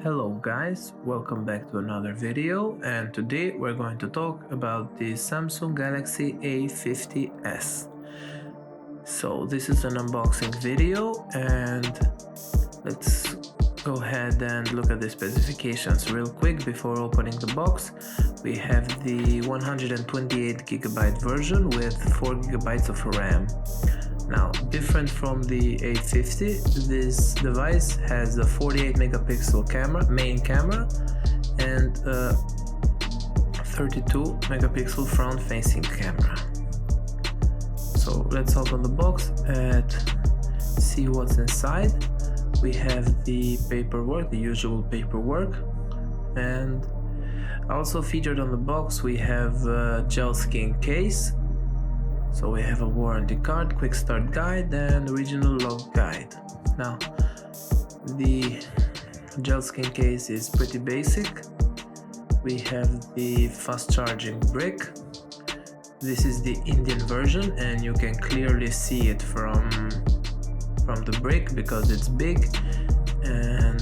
Hello guys, welcome back to another video, and today we're going to talk about the Samsung Galaxy A50s. So this is an unboxing video, and let's go ahead and look at the specifications real quick before opening the box. We have the 128GB version with 4GB of RAM. Now, different from the A50, this device has a 48 megapixel main camera and a 32 megapixel front facing camera. So let's open the box and see what's inside. We have the paperwork, the usual paperwork, and also featured on the box we have a gel skin case. So we have a warranty card, quick start guide, and original log guide. Now, the gel skin case is pretty basic. We have the fast charging brick. This is the Indian version, and you can clearly see it from the brick because it's big, and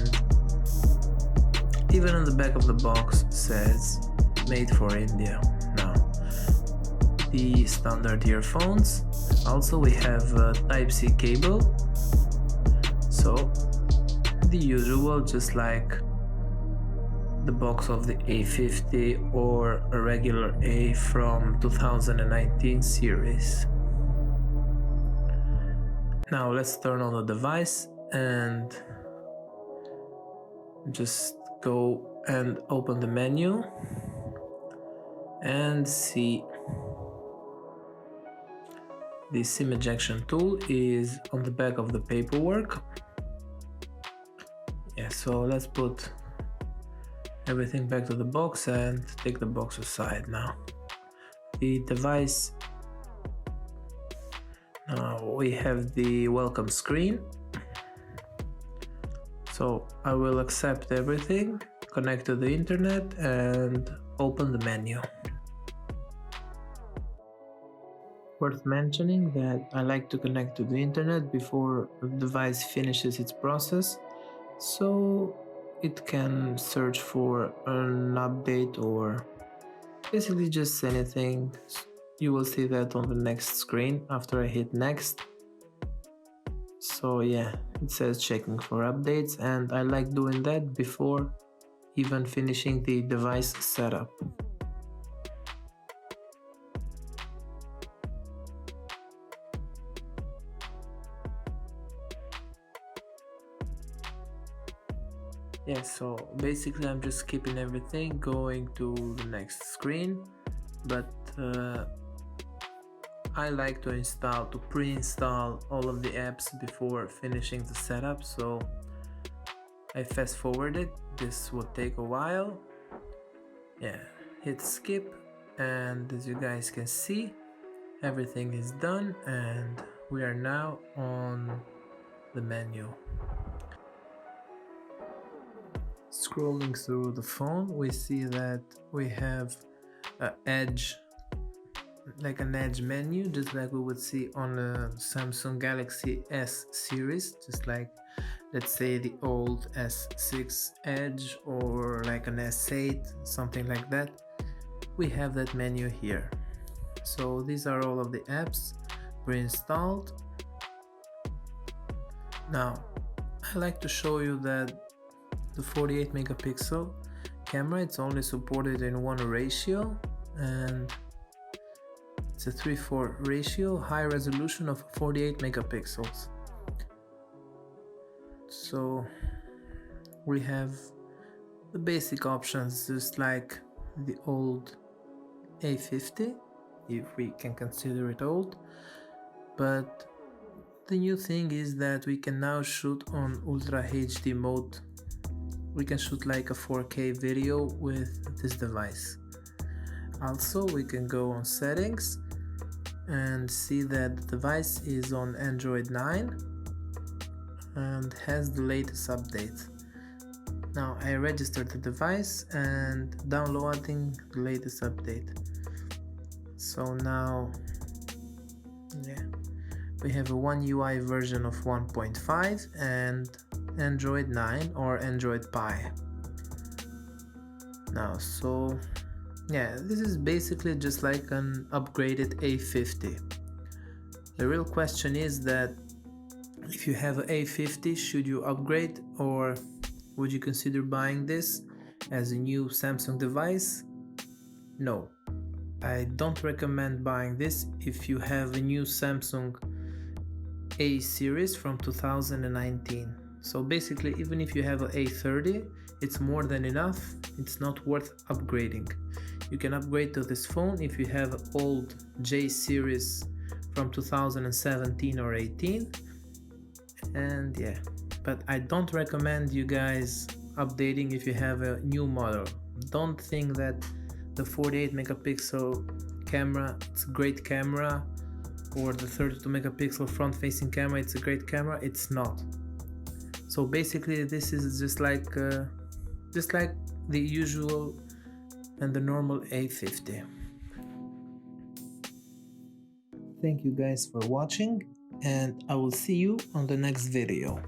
even on the back of the box says made for India. Now, the standard earphones. Also we have a Type-C cable, so the usual, just like the box of the A50 or a regular A from 2019 series. Now let's turn on the device and just go and open the menu and see. The SIM ejection tool is on the back of the paperwork. So let's put everything back to the box and take the box aside now. The device, we have the welcome screen. So I will accept everything, connect to the internet, and open the menu. Worth mentioning that I like to connect to the internet before the device finishes its process, so it can search for an update or basically just anything. You will see that on the next screen after I hit next. So yeah, it says checking for updates, and I like doing that before even finishing the device setup. So basically I'm just skipping everything, going to the next screen, but I like to pre-install all of the apps before finishing the setup, so I fast forwarded. This will take a while. Hit skip, and as you guys can see, everything is done and we are now on the menu. Scrolling through the phone, we see that we have an edge menu, just like we would see on a Samsung Galaxy S series, just like, let's say, the old S6 Edge or like an S8, something like that. We have that menu here. So these are all of the apps pre-installed. Now I like to show you that the 48 megapixel camera, it's only supported in one ratio, and it's a 3:4 ratio, high resolution of 48 megapixels. So we have the basic options, just like the old A50, if we can consider it old, but the new thing is that we can now shoot on Ultra HD mode. We can shoot like a 4K video with this device. Also, we can go on settings and see that the device is on Android 9 and has the latest update. Now I registered the device and downloading the latest update. So now we have a One UI version of 1.5 and Android 9 or Android Pie. Now, so yeah, this is basically just like an upgraded A50. The real question is that if you have an A50, should you upgrade, or would you consider buying this as a new Samsung device? No, I don't recommend buying this if you have a new Samsung A series from 2019. So basically, even if you have an A30, it's more than enough. It's not worth upgrading. You can upgrade to this phone if you have an old J series from 2017 or 18. And yeah, but I don't recommend you guys updating if you have a new model. Don't think that the 48 megapixel camera, it's a great camera, or the 32 megapixel front facing camera, it's a great camera. It's not. So basically this is just like the usual and the normal A50. Thank you guys for watching, and I will see you on the next video.